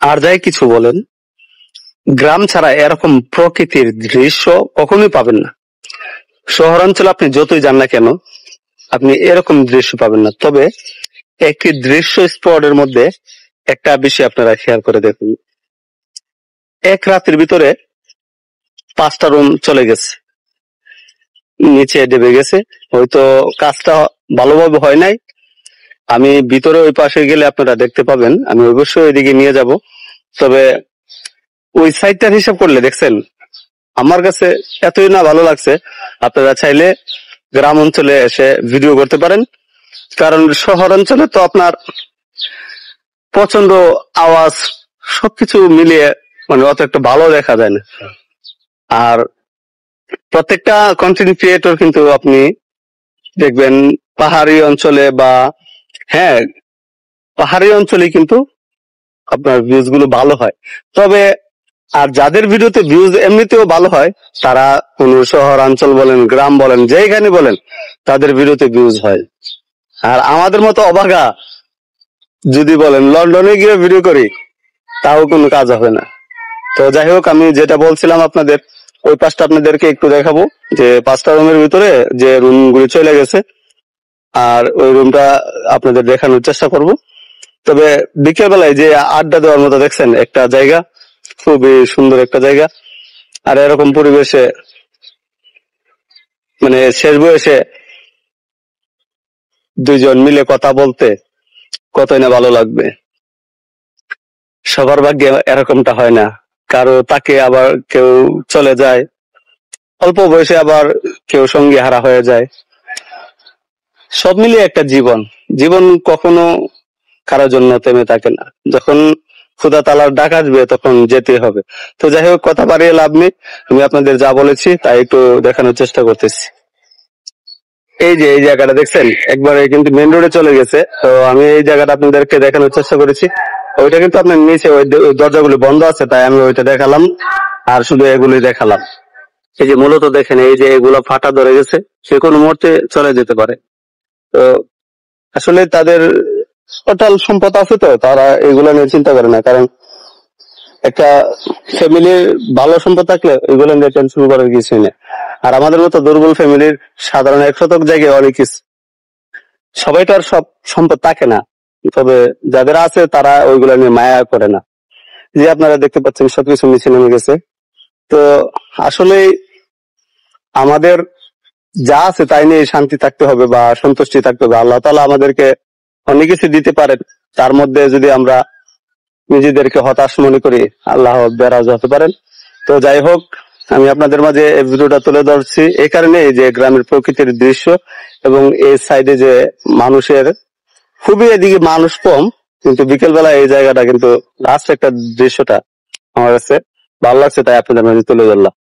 আর যাই কিছু বলেন, গ্রাম ছাড়া এরকম প্রকৃতির দৃশ্য কখনোই পাবেন না। শহরাঞ্চলে আপনি যতই যান না কেন, আপনি এরকম দৃশ্য পাবেন না। তবে একটি দৃশ্য স্পটের মধ্যে একটা বিষয় আপনারা খেয়াল করে দেখুন। এক রাতের ভিতরে 5টা রুম চলে গেছে, নিচে ডেবে গেছে। হয়তো কাজটা ভালোভাবে হয় নাই। আমি ভিতরে ওই পাশে গেলে আপনারা দেখতে পাবেন, আমি অবশ্যই ওইদিকে নিয়ে যাব। তবে ওই সাইডটার হিসাব করলে দেখছেন, আমার কাছে এতই না ভালো লাগছে। আপনারা চাইলে গ্রাম অঞ্চলে এসে ভিডিও করতে পারেন, কারণ শহর অঞ্চলে তো আপনার প্রচন্ড আওয়াজ, সবকিছু মিলিয়ে মানে অত একটা ভালো দেখা যায় না। আর প্রত্যেকটা কন্টেন্ট ক্রিয়েটর কিন্তু আপনি দেখবেন পাহাড়ি অঞ্চলে বা হ্যাঁ পাহাড়ি অঞ্চলে কিন্তু আপনার ভিউজ গুলো ভালো হয়। তবে আর যাদের ভিডিওতে ভিউজ এমনিতেও ভালো হয়, তারা কোন শহরাঞ্চল বলেন, গ্রাম বলেন, যেখানে বলেন, তাদের ভিডিওতে ভিউজ হয়। আর আমাদের মতো অভাগা যদি বলেন লন্ডনে গিয়ে ভিডিও করি, তাও কোনো কাজ হবে না। তো যাই হোক, আমি যেটা বলছিলাম আপনাদের, ওই পাশটা আপনাদেরকে একটু দেখাবো, যে 5টা রুমের ভিতরে যে রুম গুলি চলে গেছে, আর ওই রুমটা আপনাদের দেখানোর চেষ্টা করব। তবে বিকেল বেলায় যে আড্ডা দেওয়ার মতো দেখছেন একটা জায়গা, খুবই সুন্দর একটা জায়গা। আর এরকম পরিবেশে মানে শেষ বয়সে দুইজন মিলে কথা বলতে কতই না ভালো লাগবে। সবার ভাগ্যে এরকমটা হয় না, কারো তাকে আবার কেউ চলে যায়, অল্প বয়সে আবার কেউ সঙ্গী হারা হয়ে যায়। সব মিলিয়ে একটা জীবন, জীবন কখনো কারোর জন্য থেমে থাকে না। যখন খোদা তালার ডাক আসবে তখন যেতে হবে। তো যাই হোক, কথা বাড়িয়ে লাভ নেই, আমি আপনাদের যা বলেছি তাই একটু দেখানোর চেষ্টা করতেছি। এই যে এই জায়গাটা দেখছেন, একবারে কিন্তু মেন রোডে চলে গেছে। তো আমি এই জায়গাটা আপনাদেরকে দেখানোর চেষ্টা করেছি। ওইটা কিন্তু আপনার নিচে ওই দরজাগুলি বন্ধ আছে, তাই আমি ওইটা দেখালাম, আর শুধু এগুলি দেখালাম। এই যে মূলত দেখেন, এই যে এগুলো ফাটা ধরে গেছে, সে কোনো মুহূর্তে চলে যেতে পারে। তো আসলে তাদের টোটাল সম্পদ আছে, তো তারা এগুলো নিয়ে চিন্তা করে না। কারণ একটা ফ্যামিলির ভালো সম্পদ থাকলে এগুলো নিয়ে টেনশন করার কিছুই নেই। আর আমাদের মতো দুর্বল ফ্যামিলির সাধারণ 1 শতক জায়গায় অনেক কিছু, সবাই তো আর সব সম্পদ থাকে না। তবে যাদের আছে তারা ওইগুলো নিয়ে মায়া করে না। যে আপনারা দেখতে পাচ্ছেন সবকিছু নিচে নেমে গেছে। তো আসলে আমাদের যা আছে তাই নিয়ে শান্তি থাকতে হবে বা সন্তুষ্টি থাকতে হবে। আল্লাহ তাআলা আমাদেরকে অনেক কিছু দিতে পারেন, তার মধ্যে যদি আমরা নিজেদেরকে হতাশ মনে করি, আল্লাহ বেরাজ হতে পারেন। তো যাই হোক, আমি আপনাদের মাঝে এই ভিডিওটা তুলে ধরছি এই কারণে যে গ্রামের প্রকৃতির দৃশ্য, এবং এই সাইডে যে মানুষের খুবই, এদিকে মানুষ কম, কিন্তু বিকেল বেলা এই জায়গাটা কিন্তু লাস্ট একটা দৃশ্যটা আমার কাছে ভালো লাগছে, তাই আপনাদের মাঝে তুলে ধরলাম।